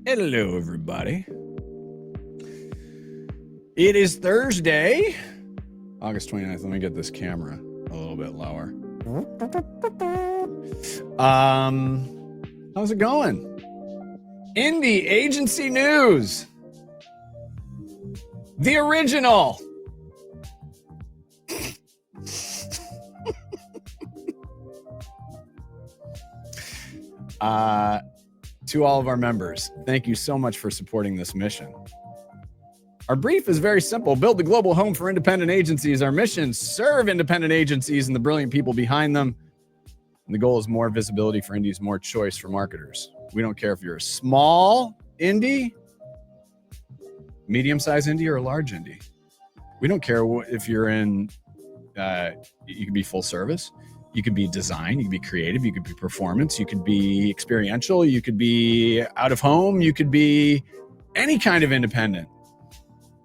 Hello, everybody. It is Thursday, August 29th. Let me get this camera a little bit lower. How's it going? Indie agency news. The original. To all of our members, thank you so much for supporting this mission. Our brief is very simple. Build the global home for independent agencies. Our mission, serve independent agencies and the brilliant people behind them. And the goal is more visibility for indies, more choice for marketers. We don't care if you're a small indie, medium-sized indie, or a large indie. We don't care if you're in, you could be full service. You could be design, you could be creative, you could be performance, you could be experiential, you could be out of home, you could be any kind of independent.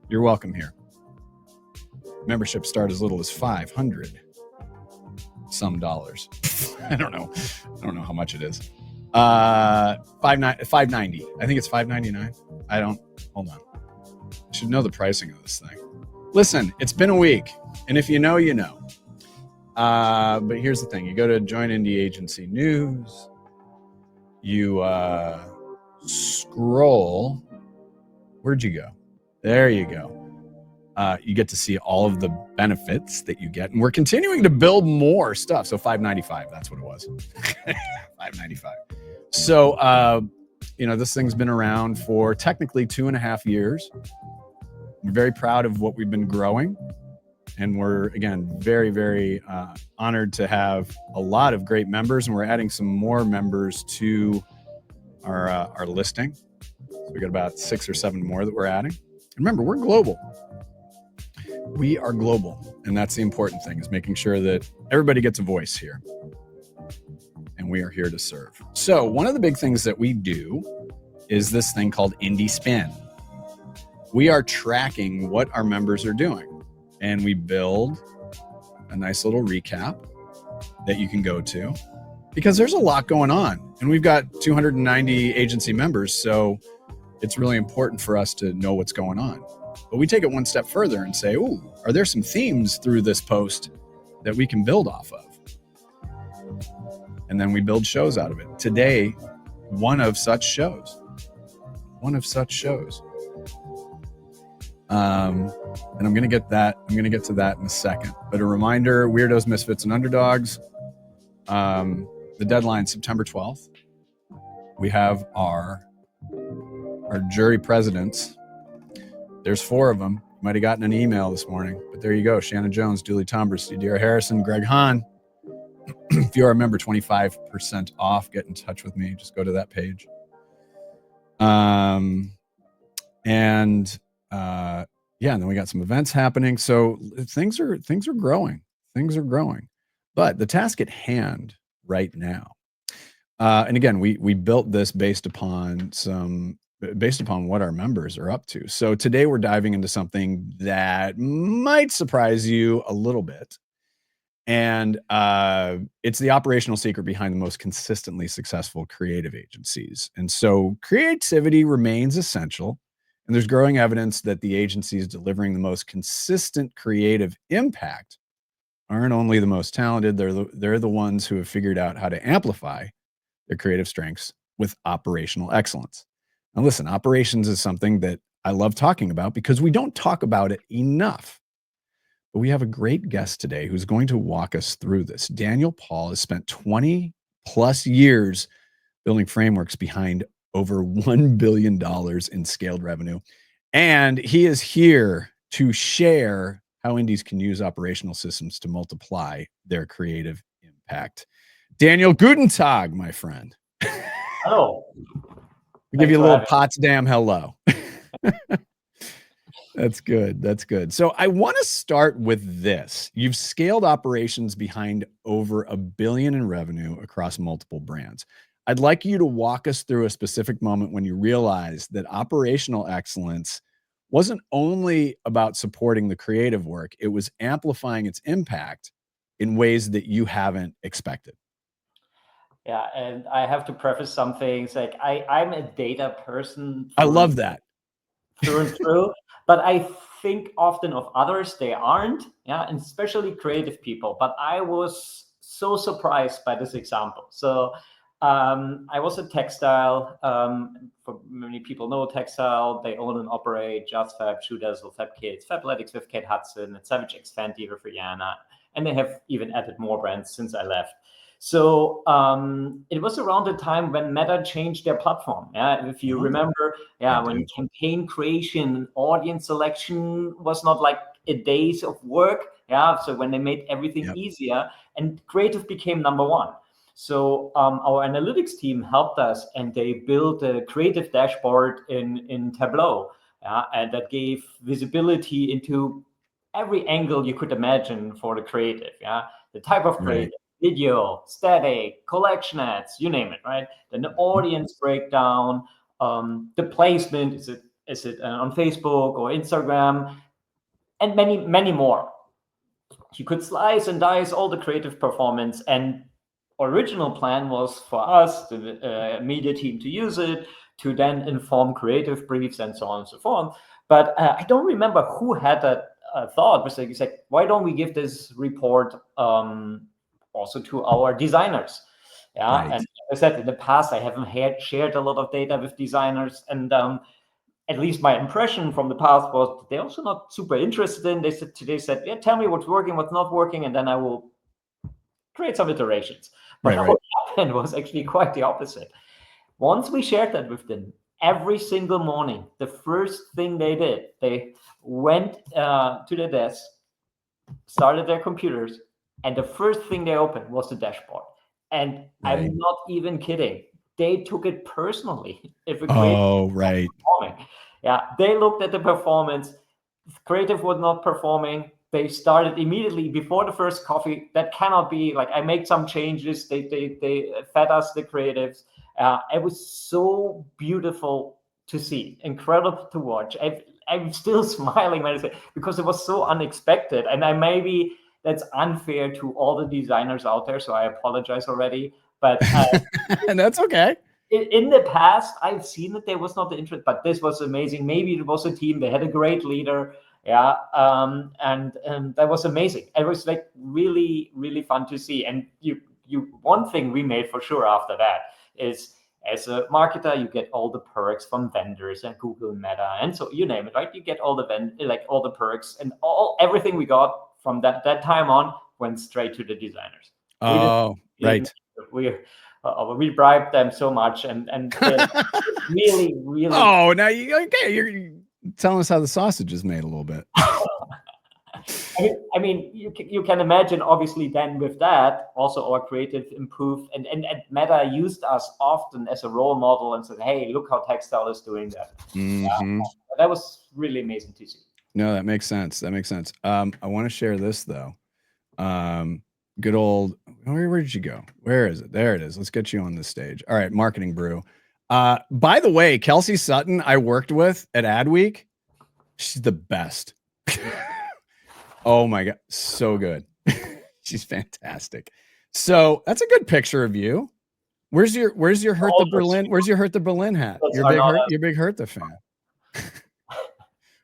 You're welcome here. Memberships start as little as $500 some dollars. I don't know how much it is. $590. I think it's $5.99. Hold on. I should know the pricing of this thing. Listen, it's been a week, and if you know, you know. But here's the thing. You go to Join Indie Agency News. You scroll. Where'd you go? There you go. You get to see all of the benefits that you get. And we're continuing to build more stuff. So $5.95, that's what it was. $5.95. So, this thing's been around for technically 2.5 years. I'm very proud of what we've been growing. And we're, again, very, very honored to have a lot of great members. And we're adding some more members to our listing. So we got about 6 or 7 more that we're adding. And remember, we're global. We are global. And that's the important thing, is making sure that everybody gets a voice here. And we are here to serve. So one of the big things that we do is this thing called Indie Spin. We are tracking what our members are doing. And we build a nice little recap that you can go to, because there's a lot going on. And we've got 290 agency members, so it's really important for us to know what's going on. But we take it one step further and say, ooh, are there some themes through this post that we can build off of? And then we build shows out of it. Today, one of such shows. And I'm going to get to that in a second. But a reminder, Weirdos, Misfits, and Underdogs. The deadline, September 12th. We have our jury presidents. There's 4 of them. You might have gotten an email this morning, but there you go. Shannon Jones, Dooley Tombers, Yadira Harrison, Greg Hahn. If you are a member, 25% off. Get in touch with me. Just go to that page. And then we got some events happening. So things are growing. But the task at hand right now, and again, we built this based upon what our members are up to. So today we're diving into something that might surprise you a little bit. And it's the operational secret behind the most consistently successful creative agencies. And so creativity remains essential. And there's growing evidence that the agencies delivering the most consistent creative impact aren't only the most talented, they're the ones who have figured out how to amplify their creative strengths with operational excellence. Now listen, operations is something that I love talking about because we don't talk about it enough. But we have a great guest today who's going to walk us through this. Daniel Pahl has spent 20 plus years building frameworks behind over $1 billion in scaled revenue. And he is here to share how indies can use operational systems to multiply their creative impact. Daniel, guten Tag, my friend. Hello. We give you a little Potsdam hello. That's good. So I want to start with this. You've scaled operations behind over $1 billion in revenue across multiple brands. I'd like you to walk us through a specific moment when you realized that operational excellence wasn't only about supporting the creative work, it was amplifying its impact in ways that you haven't expected. Yeah, and I have to preface some things. Like I'm a data person I love that. through and through, but I think often of others they aren't. Yeah, and especially creative people. But I was so surprised by this example. So I was at Textile. For many people know Textile. They own and operate Just Fab, Shoe Dazzle, Fab Kids, Fabletics with Kate Hudson, and Savage X Fenty with Rihanna, and they have even added more brands since I left. So it was around the time when Meta changed their platform. Yeah, if you remember, when campaign creation, audience selection was not like a days of work. Yeah, so when they made everything easier, and creative became number one. So our analytics team helped us, and they built a creative dashboard in Tableau, and that gave visibility into every angle you could imagine for the creative. Yeah, the type of creative, video, static, collection ads, you name it, right? Then the audience breakdown, the placement, is it on Facebook or Instagram, and many more. You could slice and dice all the creative performance, and original plan was for us, the media team, to use it to then inform creative briefs and so on and so forth. But I don't remember who had that thought. Was like, why don't we give this report also to our designers? Yeah, and as I said, in the past, I haven't shared a lot of data with designers, and at least my impression from the past was they're also not super interested in. They said, yeah, tell me what's working, what's not working, and then I will create some iterations. But what happened was actually quite the opposite. Once we shared that with them, every single morning, the first thing they did, they went to their desk, started their computers, and the first thing they opened was the dashboard. And I'm not even kidding. They took it personally. If a creative was not performing. Yeah, they looked at the performance. If creative was not performing, they started immediately before the first coffee. That cannot be. Like, I made some changes. They fed us the creatives. It was so beautiful to see, incredible to watch. I'm still smiling when I say, because it was so unexpected, and maybe that's unfair to all the designers out there, so I apologize already. But and that's okay. In the past, I've seen that there was not the interest, but this was amazing. Maybe it was a team; they had a great leader, and that was amazing. It was like really, really fun to see. And one thing we made for sure after that is, as a marketer, you get all the perks from vendors and Google, Meta, and so you name it, right? You get all the all the perks, and everything we got from that time on went straight to the designers. We bribed them so much, and really, really. Oh, now you're telling us how the sausage is made a little bit. I mean, you can imagine, obviously, then with that, also our creative improved, and Meta used us often as a role model and said, hey, look how Textile is doing that. That was really amazing to see. No, that makes sense. I want to share this, though. Good old, where did you go? Where is it? There it is. Let's get you on this stage. All right, Marketing Brew. By the way, Kelsey Sutton, I worked with at Adweek. She's the best. Oh my God, so good. She's fantastic. So that's a good picture of you. Where's your Hertha Berlin? Where's your Hertha Berlin hat? You're big Hertha fan.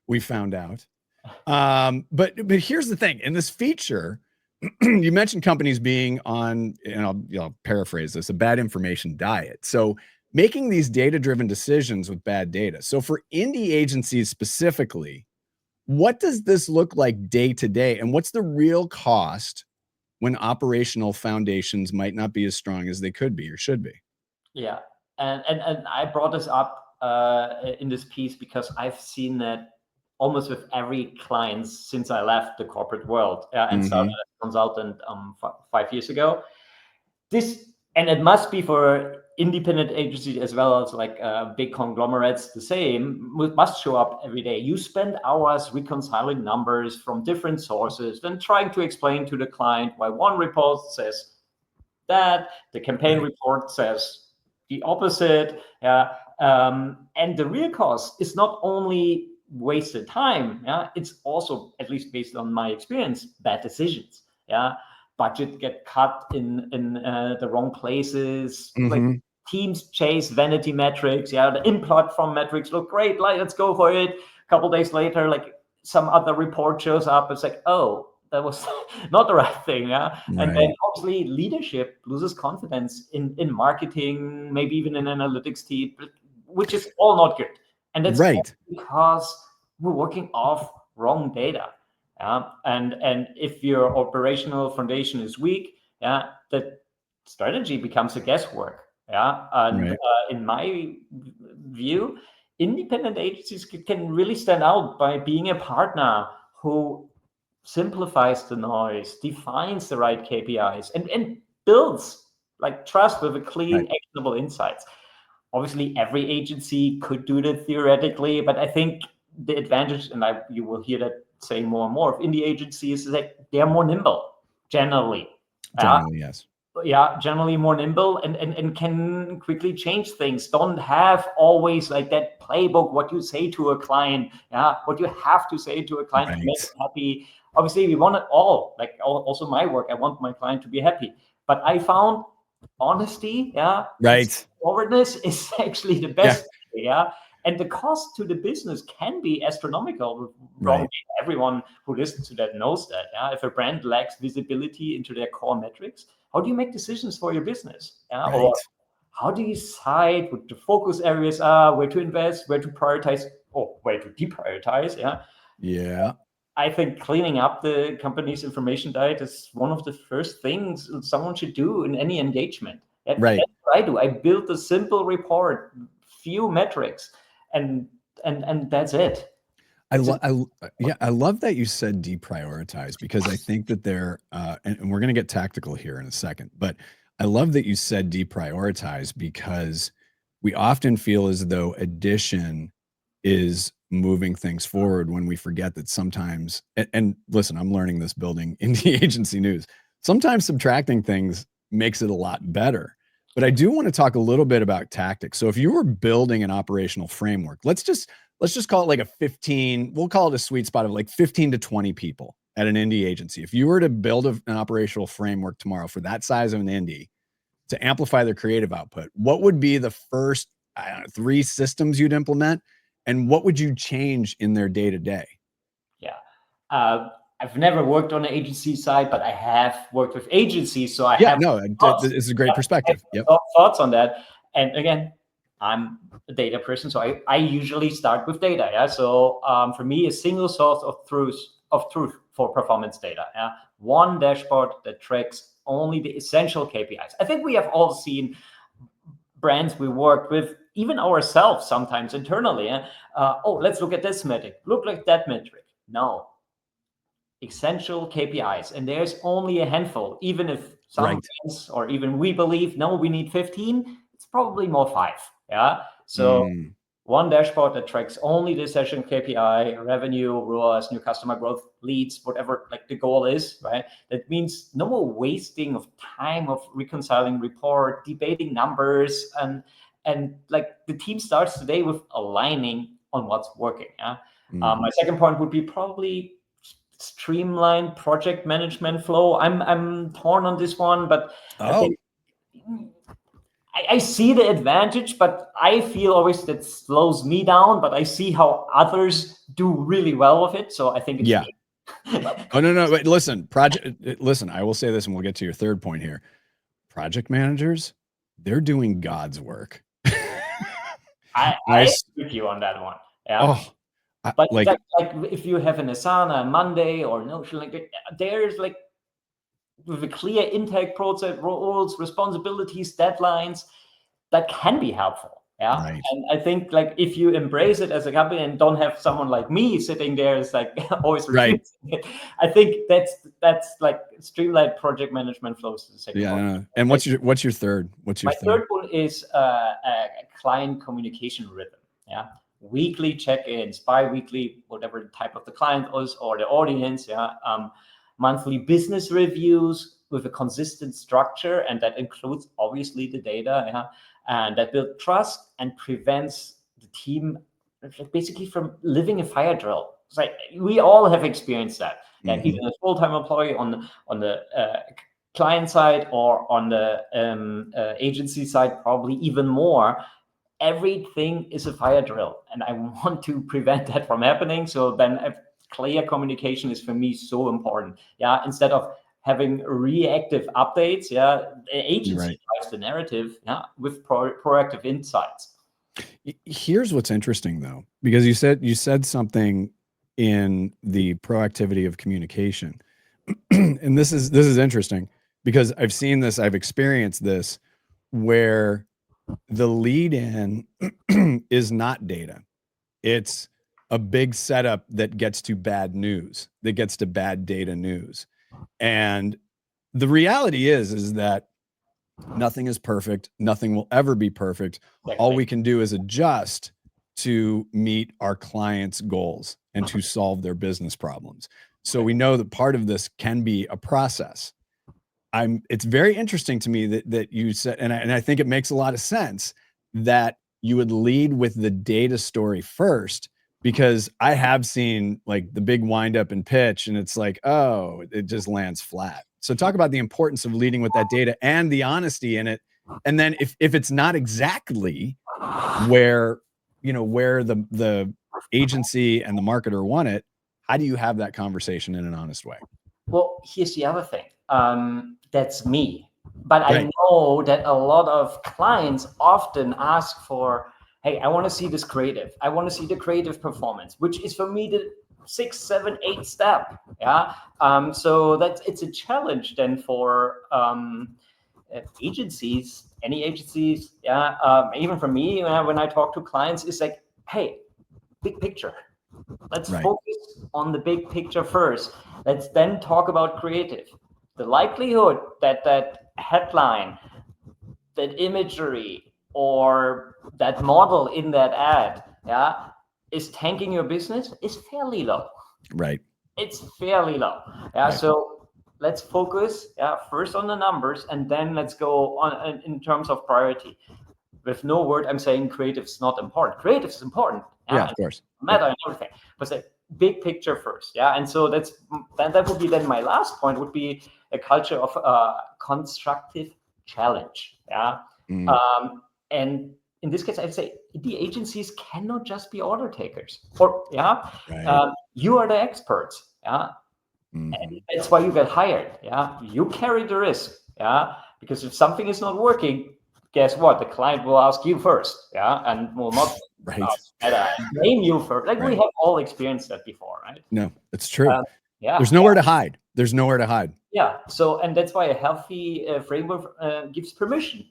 We found out. But here's the thing. In this feature, you mentioned companies being on, and I'll paraphrase this, a bad information diet. So making these data-driven decisions with bad data. So for indie agencies specifically, what does this look like day to day? And what's the real cost when operational foundations might not be as strong as they could be or should be? Yeah. And I brought this up in this piece because I've seen that almost with every client since I left the corporate world and started as a consultant 5 years ago. And it must be for independent agencies as well as like big conglomerates the same, must show up every day. You spend hours reconciling numbers from different sources, then trying to explain to the client why one report says that, the campaign report says the opposite. And the real cost is not only wasted time, it's also, at least based on my experience, bad decisions. budget get cut in the wrong places. Like Mm-hmm. teams chase vanity metrics. Yeah, the in-platform metrics look great. Like, let's go for it. A couple days later, like some other report shows up. It's like, oh, that was not the right thing. Yeah, and Right. then obviously leadership loses confidence in marketing, maybe even in analytics team, which is all not good. And that's all Right. because we're working off wrong data. And if your operational foundation is weak, the strategy becomes a guesswork. And Right. in my view, independent agencies can really stand out by being a partner who simplifies the noise, defines the right KPIs, and builds like trust with a clean, Right. actionable insights. Obviously, every agency could do that theoretically, but I think the advantage, and you will hear that saying more and more of indie agencies, is that they're more nimble generally. Generally, yes. Generally more nimble and can quickly change things. Don't have always like that playbook, what you say to a client, what you have to say to a client to make Right. them happy. Obviously, we want it all, like also my work. I want my client to be happy. But I found honesty, and Right. forwardness is actually the Yeah. best. And the cost to the business can be astronomical with wrong Right. data. Everyone who listens to that knows that. If a brand lacks visibility into their core metrics, how do you make decisions for your business? Or Right. how do you decide what the focus areas are, where to invest, where to prioritize, or where to deprioritize? Yeah. I think cleaning up the company's information diet is one of the first things someone should do in any engagement. Right. That's what I do. I build a simple report, few metrics, and that's it. I love that you said deprioritize, because I think that and we're going to get tactical here in a second, but I love that you said deprioritize, because we often feel as though addition is moving things forward when we forget that sometimes, and listen, I'm learning this building indie agency news. Sometimes subtracting things makes it a lot better. But I do want to talk a little bit about tactics. So if you were building an operational framework, let's just call it like a 15, we'll call it a sweet spot of like 15 to 20 people at an indie agency. If you were to build an operational framework tomorrow for that size of an indie to amplify their creative output, what would be the first, I don't know, 3 systems you'd implement? And what would you change in their day to day? Yeah. I've never worked on the agency side, but I have worked with agencies. So I Yeah, have no, thoughts, it's a great perspective. Yep. thoughts on that. And again, I'm a data person, so I usually start with data. So for me, a single source of truth for performance data. One dashboard that tracks only the essential KPIs. I think we have all seen brands we worked with, even ourselves sometimes internally. Let's look at this metric. Look like that metric. No, essential KPIs, and there's only a handful. Even if some Right. brands or even we believe, no, we need 15, it's probably more 5. So Mm, one dashboard that tracks only the session KPI, revenue, ROAS, new customer growth, leads, whatever like the goal is, right? That means no more wasting of time of reconciling report, debating numbers, and like the team starts today with aligning on what's working. My second point would be probably streamline project management flow. I'm torn on this one, but I oh, think I see the advantage, but I feel always that slows me down. But I see how others do really well with it, so I think it's yeah. me. Oh, no. Wait, listen, I will say this and we'll get to your third point here. Project managers, they're doing God's work. I I, agree with you on that one. oh, But like, that's like if you have an Asana, Monday, or Notion, like there's like with a clear intake process, roles, responsibilities, deadlines, that can be helpful. right. And I think like if you embrace it as a company and don't have someone like me sitting there is like always Right. refusing it, I think that's like streamlined project management flows to the second Yeah. one. No. And what's your third? What's your My third? third one is a client communication rhythm. Weekly check-ins, bi-weekly, whatever the type of the client is or the audience. Monthly business reviews with a consistent structure, and that includes obviously the data. And that builds trust and prevents the team basically from living a fire drill. It's like we all have experienced that. Yeah, either a full-time employee on the client side or on the agency side, probably even more. Everything is a fire drill, and I want to prevent that from happening. So then clear communication is for me so important. Yeah, instead of having reactive updates, yeah, the agency drives the narrative, yeah, with proactive insights. Here's what's interesting though, because you said something in the proactivity of communication. And this is interesting because I've seen this, I've experienced this, where the lead in is not data. It's a big setup that gets to bad news, that gets to bad data news. And the reality is that nothing is perfect. Nothing will ever be perfect. Exactly. All we can do is adjust to meet our clients' goals and to solve their business problems. So we know that part of this can be a process. It's very interesting to me that you said, and I think it makes a lot of sense that you would lead with the data story first, because I have seen like the big wind up and pitch, and it's like, oh, it just lands flat. So talk about the importance of leading with that data and the honesty in it. And then if it's not exactly where, where the agency and the marketer want it, how do you have that conversation in an honest way? Well, here's the other thing. That's me. But I know that a lot of clients often ask for, hey, I want to see this creative. I want to see the creative performance, which is for me the 6, 7, 8 step. Yeah. So it's a challenge then for agencies, any agencies. Yeah. Even for me, when I talk to clients, it's like, hey, big picture. Let's focus on the big picture first. Let's then talk about creative. The likelihood that that headline, that imagery, or that model in that ad, yeah, is tanking your business is fairly low. Right. It's fairly low. Yeah. So let's focus first on the numbers, and then let's go on in terms of priority. With no word, I'm saying creative is not important. Creative is important. Yeah, of course. Matter and everything. But say big picture first. Yeah. And so that would be then my last point would be a culture of constructive challenge. Yeah. And in this case, I'd say the agencies cannot just be order takers. Or you are the experts. Yeah. And that's why you get hired. Yeah. You carry the risk. Yeah. Because if something is not working, guess what? The client will ask you first. Yeah. And will not blame you first. Like we have all experienced that before, right? No, it's true. There's nowhere to hide. There's nowhere to hide. Yeah. So, and that's why a healthy framework gives permission.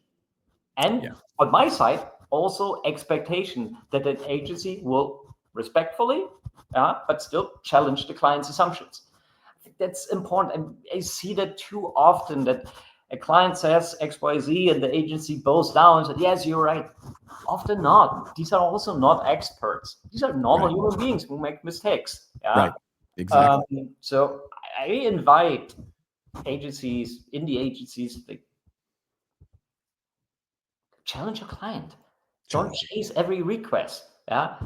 And on my side, also expectation that an agency will respectfully, but still challenge the client's assumptions. I think that's important. And I see that too often that a client says XYZ and the agency bows down and says, yes, you're right. Often not. These are also not experts. These are normal human beings who make mistakes. Yeah? Right. Exactly. So I invite agencies, indie agencies, like, challenge your client. Don't chase every request. Yeah.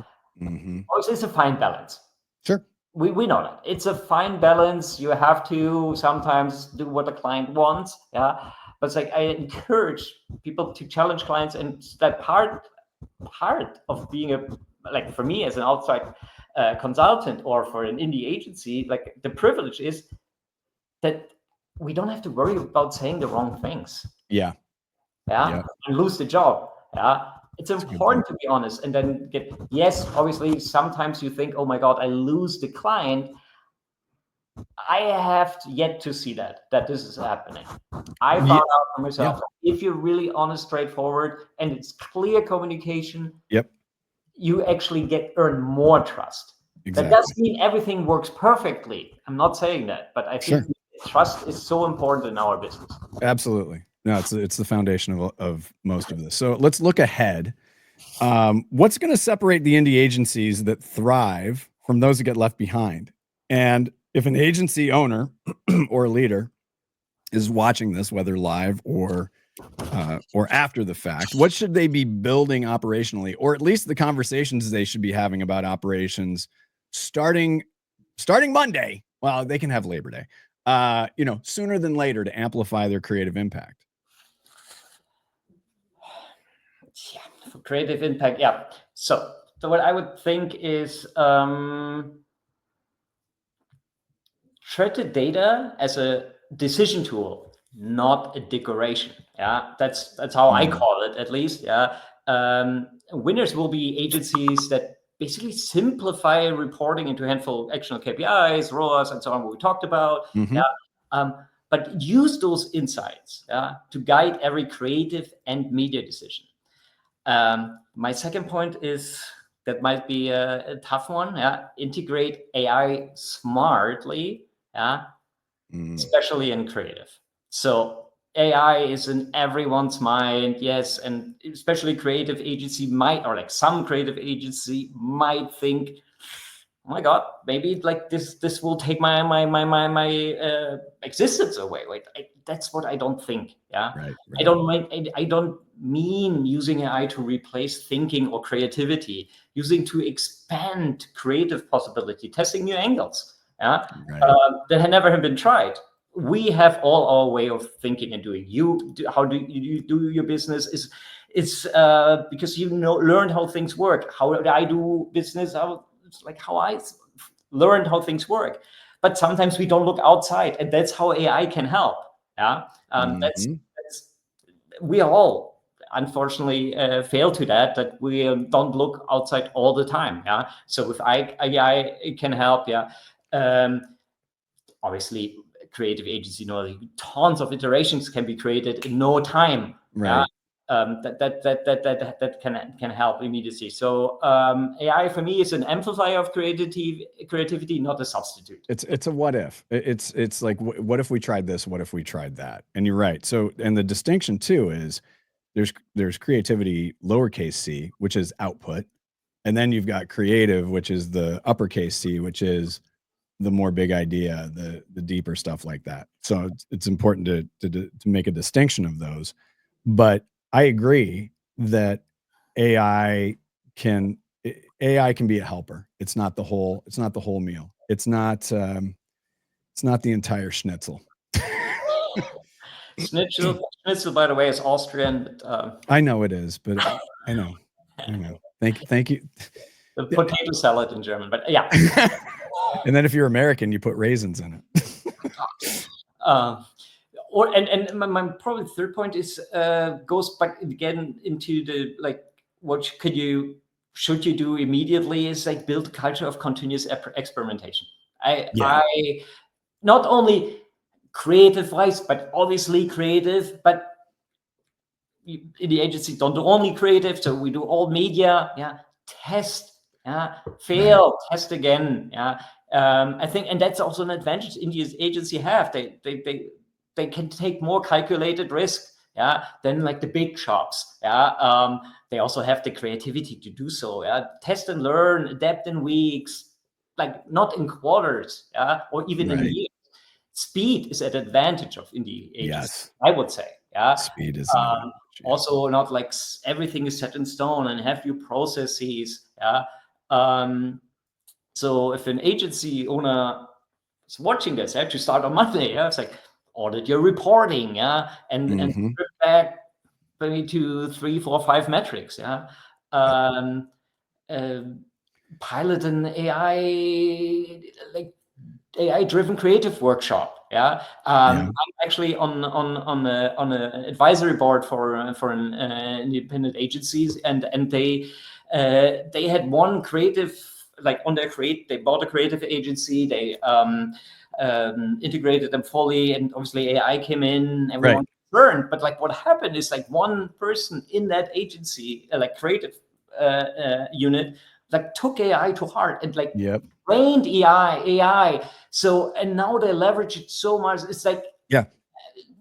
Also, it's a fine balance. Sure. We know that. It's a fine balance. You have to sometimes do what the client wants. Yeah. But it's like I encourage people to challenge clients, and that part of being like for me as an outside consultant or for an indie agency, like the privilege is that we don't have to worry about saying the wrong things. Yeah. And lose the job. Yeah. It's important to be honest and then obviously sometimes you think, oh my God, I lose the client. I have yet to see that this is happening. I found out for myself, if you're really honest, straightforward, and it's clear communication, you actually earn more trust. That doesn't mean everything works perfectly. I'm not saying that, but I think trust is so important in our business. Absolutely. No, it's the foundation of most of this. So let's look ahead. What's going to separate the indie agencies that thrive from those that get left behind? And if an agency owner or leader is watching this, whether live or after the fact, what should they be building operationally, or at least the conversations they should be having about operations starting Monday well, they can have Labor Day, sooner than later to amplify their creative impact? Yeah, for creative impact. Yeah. So what I would think is treat the data as a decision tool, not a decoration. Yeah, that's how I call it, at least. Yeah. Winners will be agencies that basically simplify reporting into a handful of actionable KPIs, ROAS, and so on, what we talked about. Yeah. But use those insights, to guide every creative and media decision. My second point is, that might be a tough one. Yeah, integrate AI smartly. Yeah, especially in creative. So AI is in everyone's mind, yes, and especially creative agency might, or like some creative agency might think, oh my god, maybe like this will take my existence away. Wait, that's what I don't think. Yeah, Right. I don't mean using AI to replace thinking or creativity. Using to expand creative possibility, testing new angles. Yeah, that had never been tried. We have all our way of thinking and doing. How do you do your business? Is because learned how things work. How do I do business? It's like how I learned how things work. But sometimes we don't look outside, and that's how AI can help. Yeah, that's we all unfortunately fail to that we don't look outside all the time. Yeah, so with AI it can help. Yeah, obviously creative agency, tons of iterations can be created in no time. Right. That can help immediately. So AI for me is an amplifier of creativity, not a substitute. It's a what if. It's like, what if we tried this? What if we tried that? And you're right. So, and the distinction too is there's creativity lowercase c, which is output, and then you've got creative, which is the uppercase C, which is the more big idea, the deeper stuff like that. So it's important to make a distinction of those. But I agree that AI can be a helper. It's not the whole meal. It's not the entire schnitzel. Schnitzel, by the way, is Austrian. But, I know it is, but I know. Thank you. The potato salad in German, but yeah. And then if you're American, you put raisins in it. My probably third point is goes back again into the like, what should you do immediately is like build a culture of continuous experimentation. I not only creative wise, but obviously creative, but in the agency don't do only creative, so we do all media. Yeah, test. Yeah, fail, test again. Yeah, I think, and that's also an advantage India's agency have. They can take more calculated risk. Yeah, than like the big shops. Yeah, they also have the creativity to do so. Yeah, test and learn, adapt in weeks, like not in quarters. Yeah, or even in years. Speed is an advantage of indie agency. Yes, I would say. Yeah, speed is also not like everything is set in stone and have your processes. Yeah. So if an agency owner is watching this, to start on Monday, it's like audit your reporting, and strip back maybe to 3, 4, 5 metrics, pilot an AI-driven creative workshop. I'm actually on an advisory board for an independent agencies, and they had one creative, like on their they bought a creative agency, they integrated them fully, and obviously AI came in, everyone learned. But like what happened is like one person in that agency, like creative unit, like took AI to heart and like trained AI. So, and now they leverage it so much. It's like,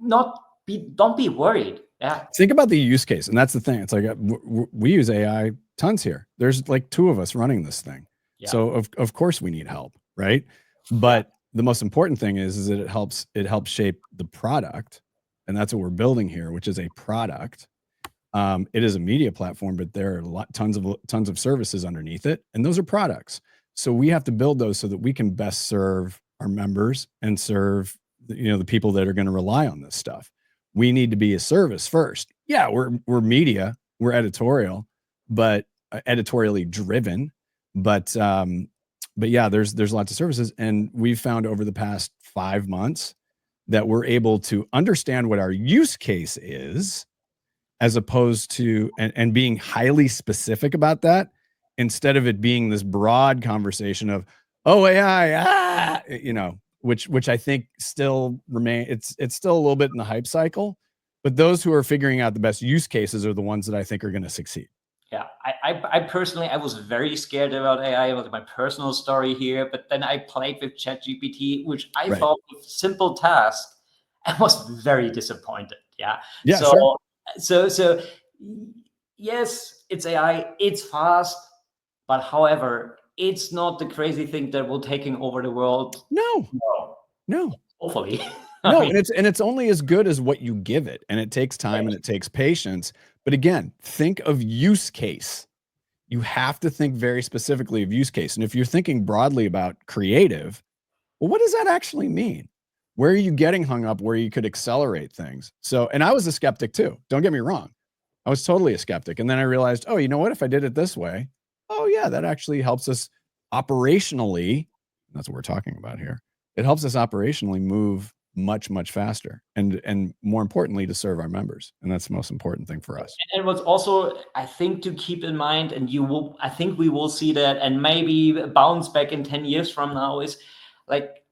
don't be worried. Yeah. Think about the use case. And that's the thing. It's like, we use AI tons here. There's like 2 of us running this thing. Yeah. So of course we need help. Right. But the most important thing is that it helps shape the product. And that's what we're building here, which is a product. It is a media platform, but there are tons of services underneath it, and those are products. So we have to build those so that we can best serve our members and serve, the people that are going to rely on this stuff. We need to be a service first. Yeah, we're media, we're editorial, but editorially driven. But yeah, there's lots of services, and we've found over the past 5 months that we're able to understand what our use case is, as opposed to and being highly specific about that, instead of it being this broad conversation of, oh, AI, which I think still it's still a little bit in the hype cycle. But those who are figuring out the best use cases are the ones that I think are going to succeed. Yeah, I personally, I was very scared about AI. It was my personal story here, but then I played with ChatGPT, which I Right. thought was simple task. I was very disappointed. Yeah. Yeah, So, sure. so yes, it's AI. It's fast, but however, it's not the crazy thing that will taking over the world. No. Hopefully. No, and it's only as good as what you give it, and it takes time and it takes patience. But again, think of use case. You have to think very specifically of use case. And if you're thinking broadly about creative, well, what does that actually mean? Where are you getting hung up where you could accelerate things? So, and I was a skeptic too. Don't get me wrong. I was totally a skeptic. And then I realized, oh, you know what? If I did it this way, oh yeah, that actually helps us operationally. That's what we're talking about here. It helps us operationally move much, much faster, and more importantly, to serve our members. And that's the most important thing for us. And what's also, I think, to keep in mind, and I think we will see that, and maybe bounce back in 10 years from now, is like,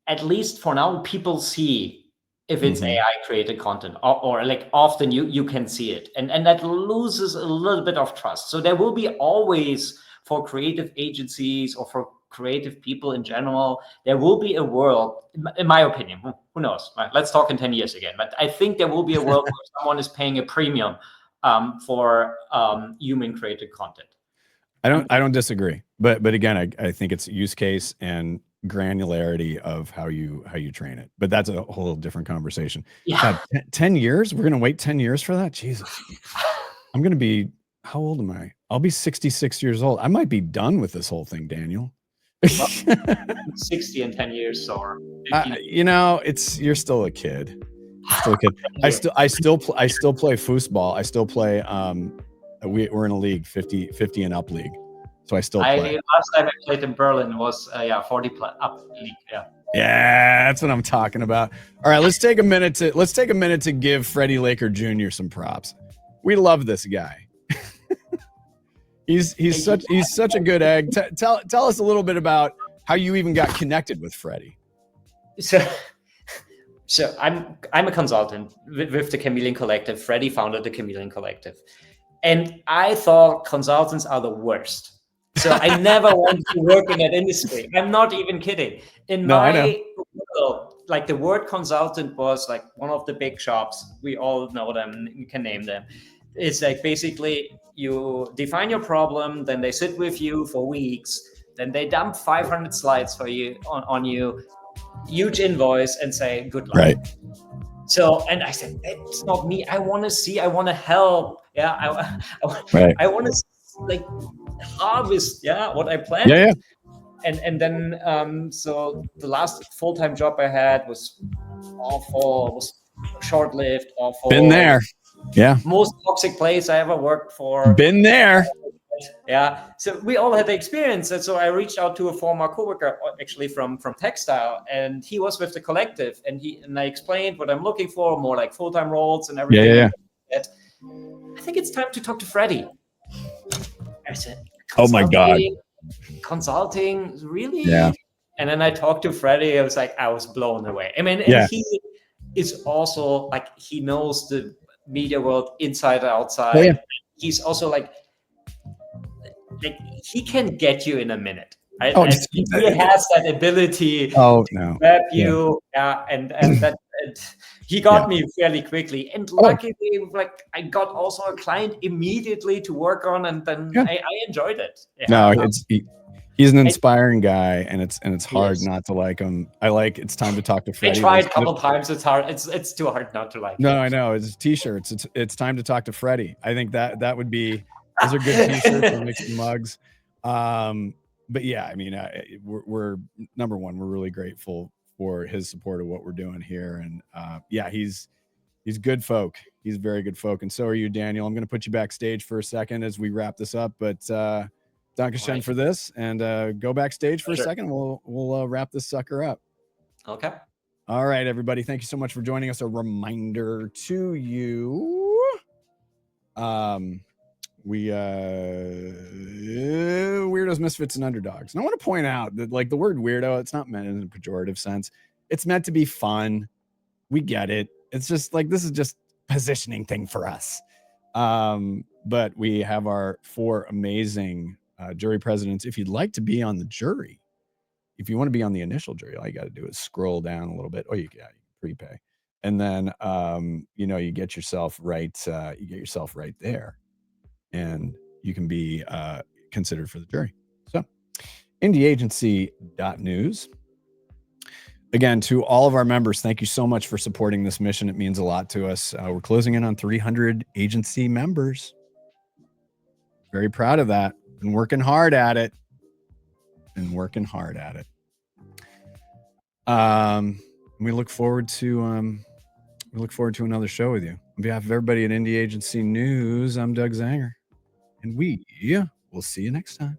at least for now, people see if it's AI created content, or like often you can see it, and that loses a little bit of trust. So there will be always, for creative agencies or for creative people in general, there will be a world, in my opinion, who knows, right? Let's talk in 10 years again, but I think there will be a world where someone is paying a premium for human created content. I don't disagree, but again, I think it's use case and granularity of how you train it. But that's a whole different conversation. Yeah. 10 years? We're gonna wait 10 years for that? Jesus. I'm gonna be, how old am I? I'll be 66 years old. I might be done with this whole thing, Daniel. Well, 60 in 10 years, or 15. You're still a kid. Still a kid. I still play foosball. I still play we're in a league, 50 and up league. So I still play. Last time I played in Berlin was 40 up league. Yeah, that's what I'm talking about. All right, let's take a minute to give Freddie Laker Jr. some props. We love this guy. he's such a good egg. Tell us a little bit about how you even got connected with Freddie. So I'm a consultant with the Chameleon Collective. Freddie founded the Chameleon Collective, and I thought consultants are the worst. So I never wanted to work in that industry. I'm not even kidding. In my world, like, the word consultant was like one of the big shops. We all know them. You can name them. It's like, basically, you define your problem, then they sit with you for weeks, then they dump 500 slides for you on you, huge invoice, and say good luck. Right. So, and I said, it's not me. I want to see. I want to help. Yeah. I want to, like, harvest what I planted. And then so the last full-time job I had was awful, was short-lived, awful. Been there. Yeah. Most toxic place I ever worked for. Been there. Yeah. So we all had the experience. And so I reached out to a former coworker, actually from Textile, and he was with the collective, and I explained what I'm looking for, more like full-time roles and everything. Yeah. I think it's time to talk to Freddie. I said, oh my God. Consulting, really? Yeah. And then I talked to Freddie. I was blown away. I mean, and he is also like, he knows the media world inside and outside. Oh, yeah. He's also like he can get you in a minute. Right? Oh, he has that ability to grab you. And that. He got me fairly quickly, and luckily, like, I got also a client immediately to work on, and then I enjoyed it. Yeah. No, he's an inspiring guy, and it's hard not to like him. It's time to talk to Freddie. I tried a couple times. It's hard. It's too hard not to like. No, him. I know. It's t-shirts. It's time to talk to Freddie. I think that would be, those are good t-shirts. We'll make some mugs. but yeah, I mean, we're number one, we're really grateful for his support of what we're doing here. And yeah, he's good folk. He's very good folk. And so are you, Daniel. I'm going to put you backstage for a second as we wrap this up. But Dankeschön for this, and go backstage for a second. We'll wrap this sucker up. Okay. All right, everybody. Thank you so much for joining us. A reminder to you. We weirdos, misfits, and underdogs. And I want to point out that, like, the word weirdo, it's not meant in a pejorative sense. It's meant to be fun. We get it. It's just like, this is just positioning thing for us. But we have our 4 amazing jury presidents. If you'd like to be on the jury, if you want to be on the initial jury, all you got to do is scroll down a little bit. Oh, you can prepay, and then you get yourself right. You get yourself right there, and you can be considered for the jury. So, indieagency.news. Again, to all of our members, thank you so much for supporting this mission. It means a lot to us. We're closing in on 300 agency members. Very proud of that. Been working hard at it. We look forward to another show with you. On behalf of everybody at Indie Agency News, I'm Doug Zanger, and we will see you next time.